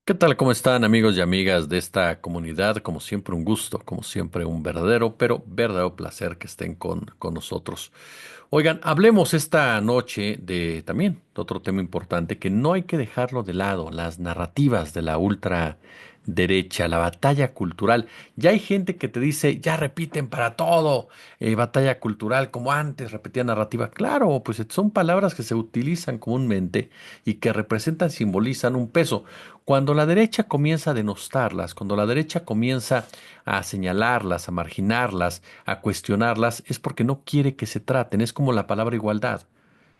¿Qué tal? ¿Cómo están amigos y amigas de esta comunidad? Como siempre un gusto, como siempre un verdadero, pero verdadero placer que estén con nosotros. Oigan, hablemos esta noche de también de otro tema importante que no hay que dejarlo de lado, las narrativas de la ultraderecha, la batalla cultural. Ya hay gente que te dice, ya repiten para todo, batalla cultural, como antes repetía narrativa. Claro, pues son palabras que se utilizan comúnmente y que representan, simbolizan un peso. Cuando la derecha comienza a denostarlas, cuando la derecha comienza a señalarlas, a marginarlas, a cuestionarlas, es porque no quiere que se traten. Es como la palabra igualdad.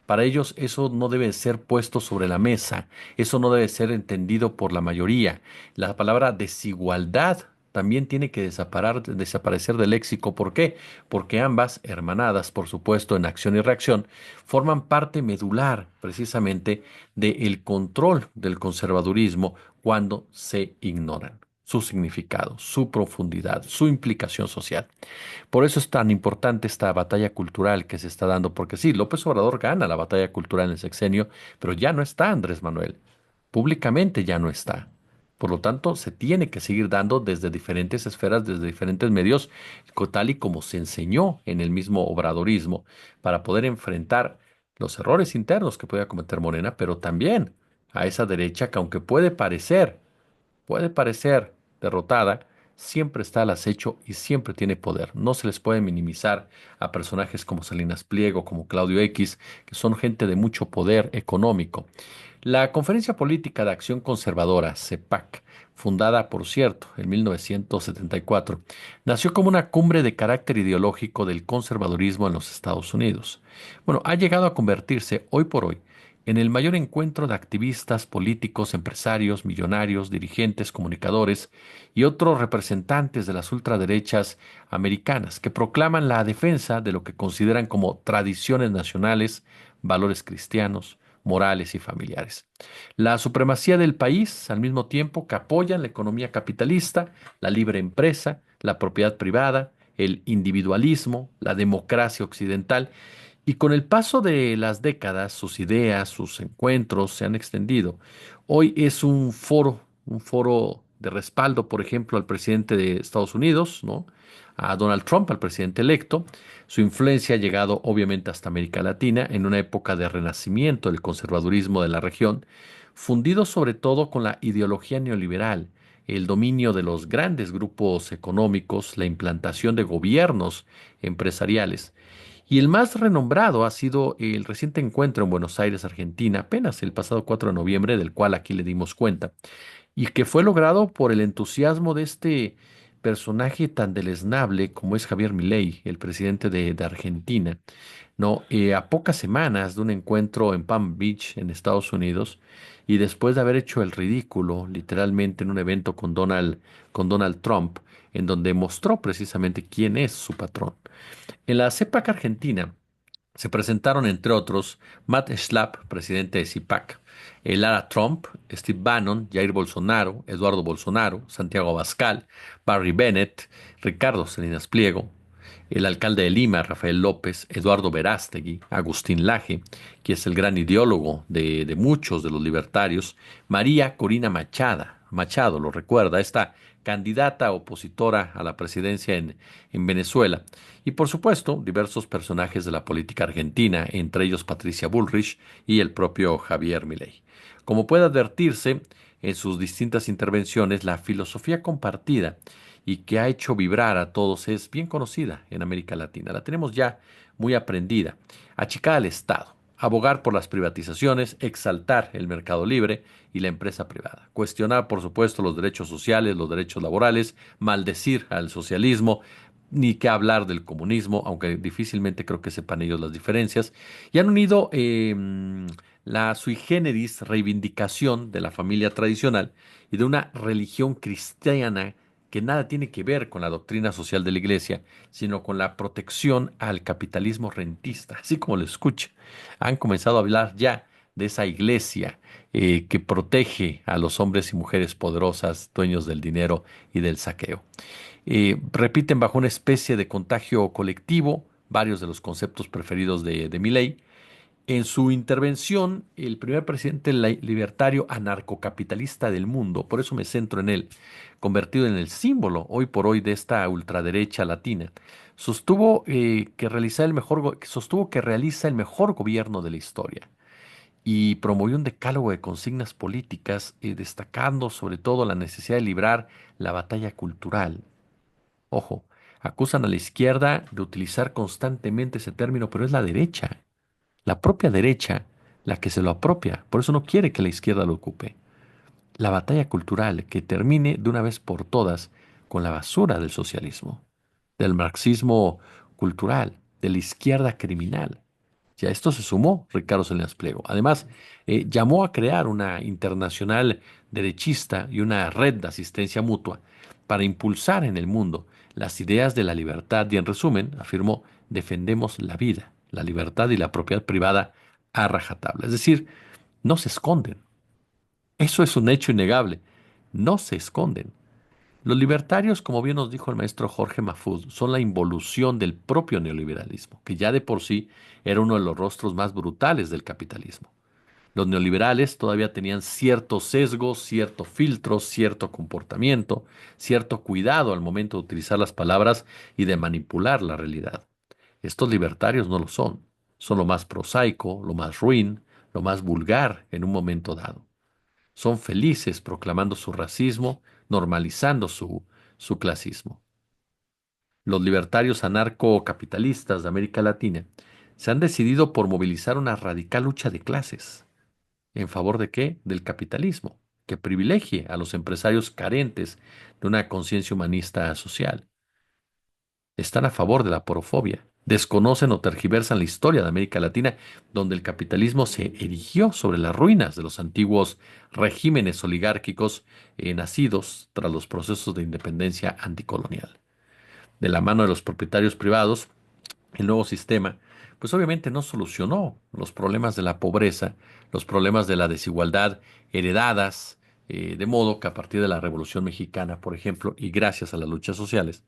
Para ellos eso no debe ser puesto sobre la mesa, eso no debe ser entendido por la mayoría. La palabra desigualdad también tiene que desaparecer del léxico. ¿Por qué? Porque ambas, hermanadas, por supuesto, en acción y reacción, forman parte medular precisamente del control del conservadurismo cuando se ignoran su significado, su profundidad, su implicación social. Por eso es tan importante esta batalla cultural que se está dando, porque sí, López Obrador gana la batalla cultural en el sexenio, pero ya no está Andrés Manuel. Públicamente ya no está. Por lo tanto, se tiene que seguir dando desde diferentes esferas, desde diferentes medios, tal y como se enseñó en el mismo obradorismo, para poder enfrentar los errores internos que pueda cometer Morena, pero también a esa derecha que aunque puede parecer derrotada, siempre está al acecho y siempre tiene poder. No se les puede minimizar a personajes como Salinas Pliego, como Claudio X, que son gente de mucho poder económico. La Conferencia Política de Acción Conservadora, CEPAC, fundada, por cierto, en 1974, nació como una cumbre de carácter ideológico del conservadurismo en los Estados Unidos. Bueno, ha llegado a convertirse hoy por hoy en el mayor encuentro de activistas, políticos, empresarios, millonarios, dirigentes, comunicadores y otros representantes de las ultraderechas americanas que proclaman la defensa de lo que consideran como tradiciones nacionales, valores cristianos, morales y familiares. La supremacía del país, al mismo tiempo que apoyan la economía capitalista, la libre empresa, la propiedad privada, el individualismo, la democracia occidental, y con el paso de las décadas, sus ideas, sus encuentros se han extendido. Hoy es un foro de respaldo, por ejemplo, al presidente de Estados Unidos, ¿no? A Donald Trump, al presidente electo. Su influencia ha llegado obviamente hasta América Latina en una época de renacimiento del conservadurismo de la región, fundido sobre todo con la ideología neoliberal, el dominio de los grandes grupos económicos, la implantación de gobiernos empresariales. Y el más renombrado ha sido el reciente encuentro en Buenos Aires, Argentina, apenas el pasado 4 de noviembre, del cual aquí le dimos cuenta, y que fue logrado por el entusiasmo de este personaje tan deleznable como es Javier Milei, el presidente de Argentina, ¿no? A pocas semanas de un encuentro en Palm Beach, en Estados Unidos, y después de haber hecho el ridículo, literalmente en un evento con Donald Trump, en donde mostró precisamente quién es su patrón. En la CEPAC Argentina se presentaron, entre otros, Matt Schlapp, presidente de CIPAC, Lara Trump, Steve Bannon, Jair Bolsonaro, Eduardo Bolsonaro, Santiago Abascal, Barry Bennett, Ricardo Salinas Pliego, el alcalde de Lima, Rafael López, Eduardo Verástegui, Agustín Laje, que es el gran ideólogo de muchos de los libertarios, María Corina Machado, lo recuerda, esta candidata opositora a la presidencia en Venezuela. Y por supuesto, diversos personajes de la política argentina, entre ellos Patricia Bullrich y el propio Javier Milei. Como puede advertirse, en sus distintas intervenciones, la filosofía compartida y que ha hecho vibrar a todos es bien conocida en América Latina. La tenemos ya muy aprendida. Achicar al Estado, abogar por las privatizaciones, exaltar el mercado libre y la empresa privada. Cuestionar, por supuesto, los derechos sociales, los derechos laborales, maldecir al socialismo, ni que hablar del comunismo, aunque difícilmente creo que sepan ellos las diferencias. Y han unido la sui generis reivindicación de la familia tradicional y de una religión cristiana que nada tiene que ver con la doctrina social de la Iglesia, sino con la protección al capitalismo rentista, así como lo escucha. Han comenzado a hablar ya de esa iglesia que protege a los hombres y mujeres poderosas, dueños del dinero y del saqueo. Repiten bajo una especie de contagio colectivo varios de los conceptos preferidos de Milley, En su intervención, el primer presidente libertario anarcocapitalista del mundo, por eso me centro en él, convertido en el símbolo hoy por hoy de esta ultraderecha latina, sostuvo que realiza el mejor gobierno de la historia y promovió un decálogo de consignas políticas, destacando sobre todo la necesidad de librar la batalla cultural. Ojo, acusan a la izquierda de utilizar constantemente ese término, pero es la derecha, la propia derecha, la que se lo apropia. Por eso no quiere que la izquierda lo ocupe. La batalla cultural que termine de una vez por todas con la basura del socialismo, del marxismo cultural, de la izquierda criminal. Ya esto se sumó Ricardo Salinas Pliego. Además, llamó a crear una internacional derechista y una red de asistencia mutua para impulsar en el mundo las ideas de la libertad y, en resumen, afirmó, defendemos la vida, la libertad y la propiedad privada a rajatabla. Es decir, no se esconden. Eso es un hecho innegable. No se esconden. Los libertarios, como bien nos dijo el maestro Jorge Mahfouz, son la involución del propio neoliberalismo, que ya de por sí era uno de los rostros más brutales del capitalismo. Los neoliberales todavía tenían ciertos sesgos, cierto filtro, cierto comportamiento, cierto cuidado al momento de utilizar las palabras y de manipular la realidad. Estos libertarios no lo son. Son lo más prosaico, lo más ruin, lo más vulgar en un momento dado. Son felices proclamando su racismo, normalizando su clasismo. Los libertarios anarcocapitalistas de América Latina se han decidido por movilizar una radical lucha de clases. ¿En favor de qué? Del capitalismo, que privilegie a los empresarios carentes de una conciencia humanista social. Están a favor de la porofobia. Desconocen o tergiversan la historia de América Latina, donde el capitalismo se erigió sobre las ruinas de los antiguos regímenes oligárquicos nacidos tras los procesos de independencia anticolonial. De la mano de los propietarios privados, el nuevo sistema, pues obviamente no solucionó los problemas de la pobreza, los problemas de la desigualdad heredadas, de modo que a partir de la Revolución Mexicana, por ejemplo, y gracias a las luchas sociales,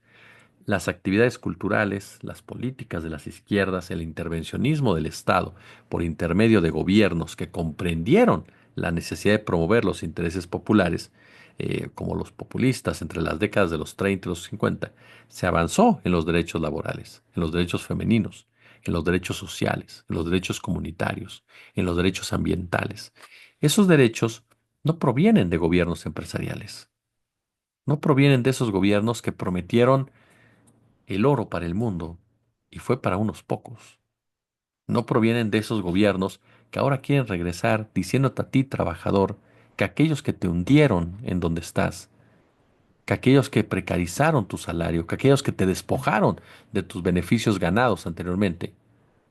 las actividades culturales, las políticas de las izquierdas, el intervencionismo del Estado por intermedio de gobiernos que comprendieron la necesidad de promover los intereses populares, como los populistas entre las décadas de los 30 y los 50, se avanzó en los derechos laborales, en los derechos femeninos, en los derechos sociales, en los derechos comunitarios, en los derechos ambientales. Esos derechos no provienen de gobiernos empresariales, no provienen de esos gobiernos que prometieron el oro para el mundo y fue para unos pocos. No provienen de esos gobiernos que ahora quieren regresar diciéndote a ti, trabajador, que aquellos que te hundieron en donde estás, que aquellos que precarizaron tu salario, que aquellos que te despojaron de tus beneficios ganados anteriormente,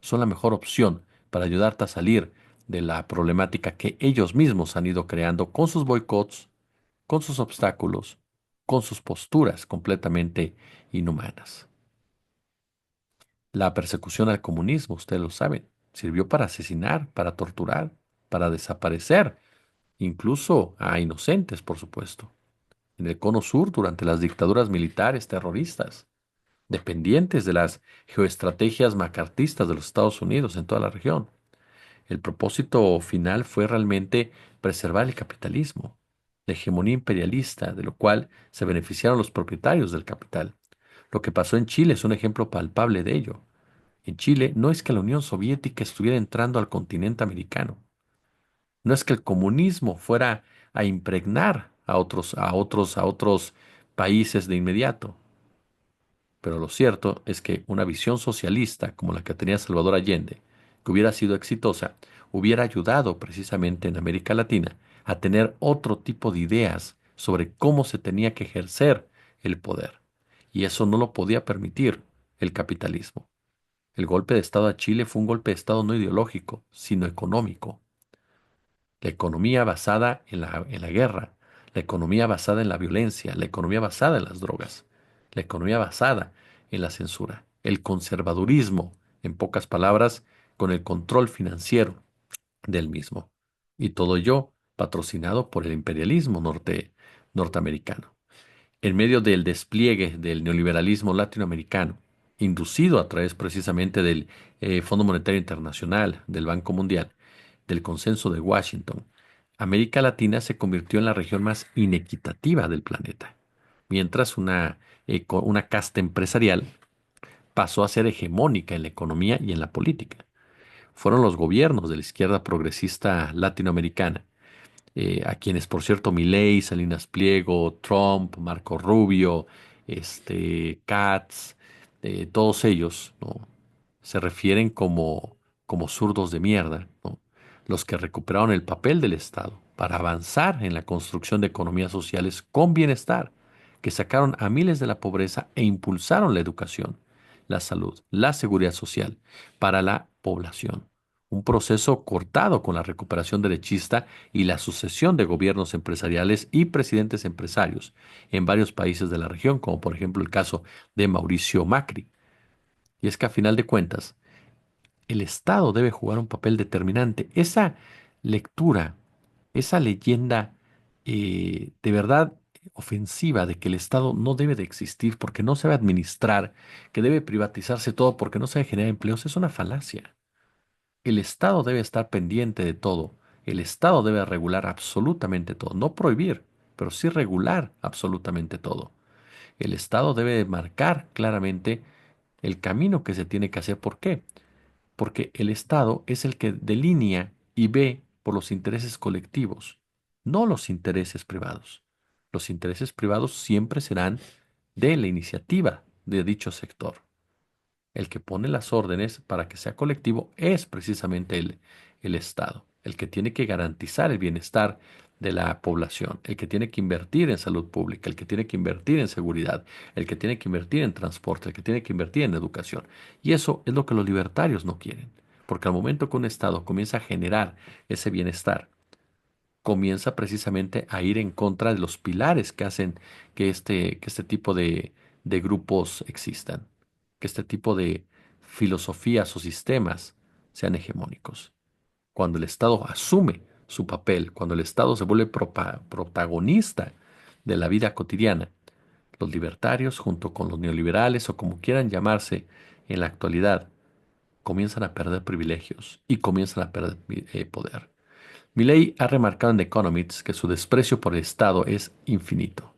son la mejor opción para ayudarte a salir de la problemática que ellos mismos han ido creando con sus boicots, con sus obstáculos, con sus posturas completamente inhumanas. La persecución al comunismo, ustedes lo saben, sirvió para asesinar, para torturar, para desaparecer, incluso a inocentes, por supuesto. En el Cono Sur, durante las dictaduras militares terroristas, dependientes de las geoestrategias macartistas de los Estados Unidos en toda la región. El propósito final fue realmente preservar el capitalismo, la hegemonía imperialista, de lo cual se beneficiaron los propietarios del capital. Lo que pasó en Chile es un ejemplo palpable de ello. En Chile no es que la Unión Soviética estuviera entrando al continente americano, no es que el comunismo fuera a impregnar a otros países de inmediato, pero lo cierto es que una visión socialista como la que tenía Salvador Allende, que hubiera sido exitosa, hubiera ayudado precisamente en América Latina a tener otro tipo de ideas sobre cómo se tenía que ejercer el poder. Y eso no lo podía permitir el capitalismo. El golpe de Estado a Chile fue un golpe de Estado no ideológico, sino económico. La economía basada en la guerra, la economía basada en la violencia, la economía basada en las drogas, la economía basada en la censura, el conservadurismo, en pocas palabras, con el control financiero del mismo. Y todo ello patrocinado por el imperialismo norteamericano. En medio del despliegue del neoliberalismo latinoamericano, inducido a través precisamente del Fondo Monetario Internacional, del Banco Mundial, del Consenso de Washington, América Latina se convirtió en la región más inequitativa del planeta, mientras una casta empresarial pasó a ser hegemónica en la economía y en la política. Fueron los gobiernos de la izquierda progresista latinoamericana, a quienes, por cierto, Milei, Salinas Pliego, Trump, Marco Rubio, Katz, todos ellos, ¿no? Se refieren como zurdos de mierda, ¿no? Los que recuperaron el papel del Estado para avanzar en la construcción de economías sociales con bienestar, que sacaron a miles de la pobreza e impulsaron la educación, la salud, la seguridad social para la población. Un proceso cortado con la recuperación derechista y la sucesión de gobiernos empresariales y presidentes empresarios en varios países de la región, como por ejemplo el caso de Mauricio Macri. Y es que a final de cuentas, el Estado debe jugar un papel determinante. Esa lectura, esa leyenda de verdad ofensiva de que el Estado no debe de existir porque no sabe administrar, que debe privatizarse todo porque no sabe generar empleos, es una falacia. El Estado debe estar pendiente de todo. El Estado debe regular absolutamente todo. No prohibir, pero sí regular absolutamente todo. El Estado debe marcar claramente el camino que se tiene que hacer. ¿Por qué? Porque el Estado es el que delinea y ve por los intereses colectivos, no los intereses privados. Los intereses privados siempre serán de la iniciativa de dicho sector. El que pone las órdenes para que sea colectivo es precisamente el Estado, el que tiene que garantizar el bienestar de la población, el que tiene que invertir en salud pública, el que tiene que invertir en seguridad, el que tiene que invertir en transporte, el que tiene que invertir en educación. Y eso es lo que los libertarios no quieren, porque al momento que un Estado comienza a generar ese bienestar, comienza precisamente a ir en contra de los pilares que hacen que este tipo de grupos existan, que este tipo de filosofías o sistemas sean hegemónicos. Cuando el Estado asume su papel, cuando el Estado se vuelve protagonista de la vida cotidiana, los libertarios, junto con los neoliberales o como quieran llamarse en la actualidad, comienzan a perder privilegios y comienzan a perder poder. Milley ha remarcado en The Economist que su desprecio por el Estado es infinito,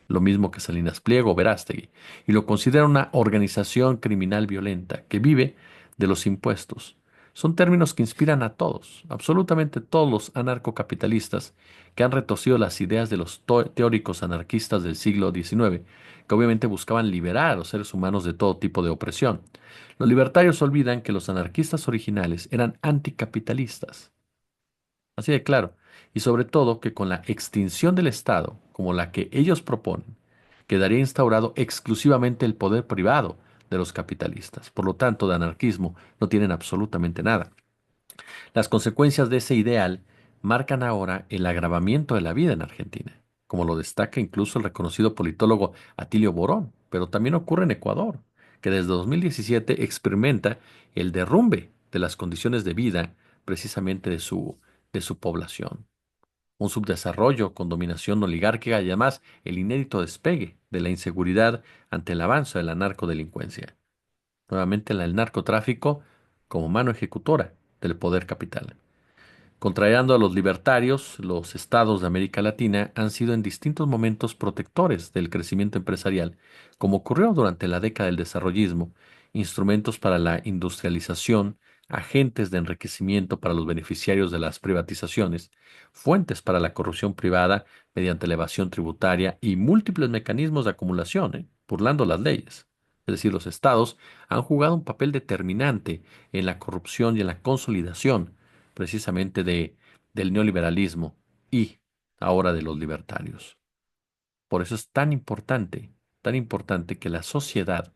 lo mismo que Salinas Pliego o Verástegui, y lo considera una organización criminal violenta que vive de los impuestos. Son términos que inspiran a todos, absolutamente todos los anarcocapitalistas que han retorcido las ideas de los teóricos anarquistas del siglo XIX, que obviamente buscaban liberar a los seres humanos de todo tipo de opresión. Los libertarios olvidan que los anarquistas originales eran anticapitalistas. Así de claro. Y sobre todo que con la extinción del Estado, como la que ellos proponen, quedaría instaurado exclusivamente el poder privado de los capitalistas. Por lo tanto, de anarquismo no tienen absolutamente nada. Las consecuencias de ese ideal marcan ahora el agravamiento de la vida en Argentina, como lo destaca incluso el reconocido politólogo Atilio Borón, pero también ocurre en Ecuador, que desde 2017 experimenta el derrumbe de las condiciones de vida precisamente de su población. Un subdesarrollo con dominación oligárquica y además el inédito despegue de la inseguridad ante el avance de la narcodelincuencia. Nuevamente el narcotráfico como mano ejecutora del poder capital. Contrariando a los libertarios, los estados de América Latina han sido en distintos momentos protectores del crecimiento empresarial, como ocurrió durante la década del desarrollismo, instrumentos para la industrialización, agentes de enriquecimiento para los beneficiarios de las privatizaciones, fuentes para la corrupción privada mediante la evasión tributaria y múltiples mecanismos de acumulación, burlando las leyes. Es decir, los estados han jugado un papel determinante en la corrupción y en la consolidación precisamente del neoliberalismo y ahora de los libertarios. Por eso es tan importante que la sociedad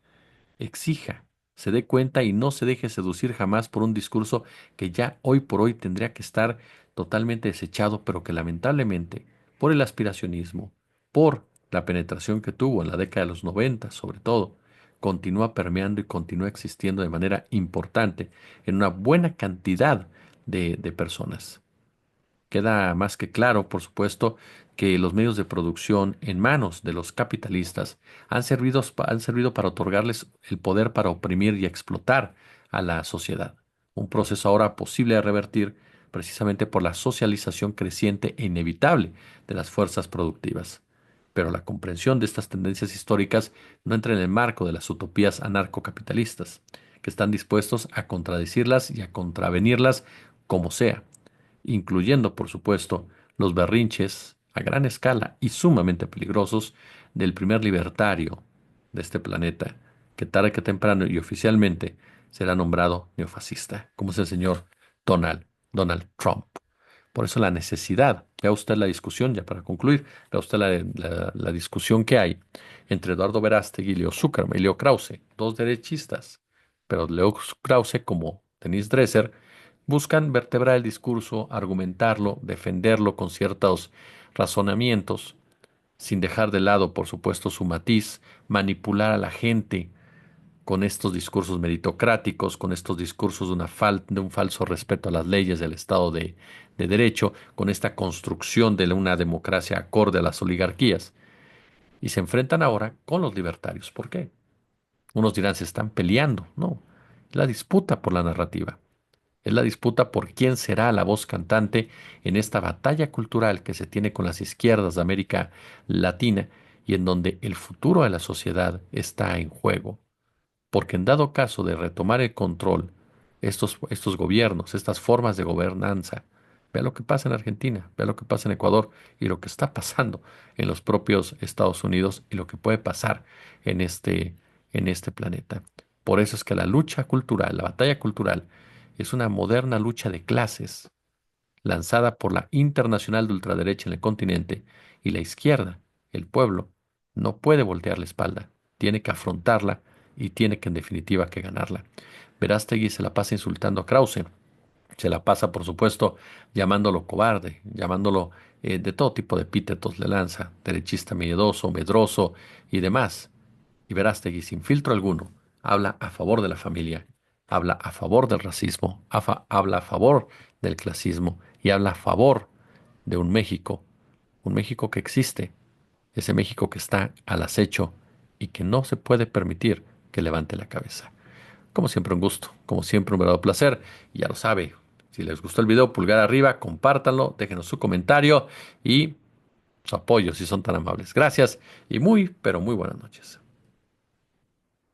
exija, se dé cuenta y no se deje seducir jamás por un discurso que ya hoy por hoy tendría que estar totalmente desechado, pero que lamentablemente, por el aspiracionismo, por la penetración que tuvo en la década de los 90, sobre todo, continúa permeando y continúa existiendo de manera importante en una buena cantidad de personas. Queda más que claro, por supuesto, que los medios de producción en manos de los capitalistas han servido para otorgarles el poder para oprimir y explotar a la sociedad. Un proceso ahora posible de revertir precisamente por la socialización creciente e inevitable de las fuerzas productivas. Pero la comprensión de estas tendencias históricas no entra en el marco de las utopías anarcocapitalistas, que están dispuestos a contradecirlas y a contravenirlas como sea, incluyendo, por supuesto, los berrinches a gran escala y sumamente peligrosos del primer libertario de este planeta, que tarde que temprano y oficialmente será nombrado neofascista, como es el señor Donald Trump. Por eso la necesidad, vea usted la discusión, ya para concluir, vea usted la discusión que hay entre Eduardo Verástegui y Leo Zuckerman y Leo Krause, dos derechistas, pero Leo Krause como Denise Dresser buscan vertebrar el discurso, argumentarlo, defenderlo con ciertos razonamientos, sin dejar de lado, por supuesto, su matiz, manipular a la gente con estos discursos meritocráticos, con estos discursos de, de un falso respeto a las leyes del Estado de Derecho, con esta construcción de una democracia acorde a las oligarquías. Y se enfrentan ahora con los libertarios. ¿Por qué? Unos dirán, se están peleando. No, es la disputa por la narrativa. Es la disputa por quién será la voz cantante en esta batalla cultural que se tiene con las izquierdas de América Latina y en donde el futuro de la sociedad está en juego. Porque en dado caso de retomar el control, estos gobiernos, estas formas de gobernanza, vea lo que pasa en Argentina, vea lo que pasa en Ecuador y lo que está pasando en los propios Estados Unidos y lo que puede pasar en en este planeta. Por eso es que la lucha cultural, la batalla cultural, es una moderna lucha de clases lanzada por la internacional de ultraderecha en el continente y la izquierda, el pueblo, no puede voltear la espalda, tiene que afrontarla y tiene que en definitiva que ganarla. Verástegui se la pasa insultando a Krause, se la pasa por supuesto llamándolo cobarde, llamándolo de todo tipo de epítetos le lanza, derechista miedoso, medroso y demás. Y Verástegui, sin filtro alguno, habla a favor de la familia, habla a favor del racismo, habla a favor del clasismo y habla a favor de un México que existe, ese México que está al acecho y que no se puede permitir que levante la cabeza. Como siempre, un gusto, como siempre, un verdadero placer. Y ya lo sabe, si les gustó el video, pulgar arriba, compártanlo, déjenos su comentario y su apoyo si son tan amables. Gracias y muy, pero muy buenas noches.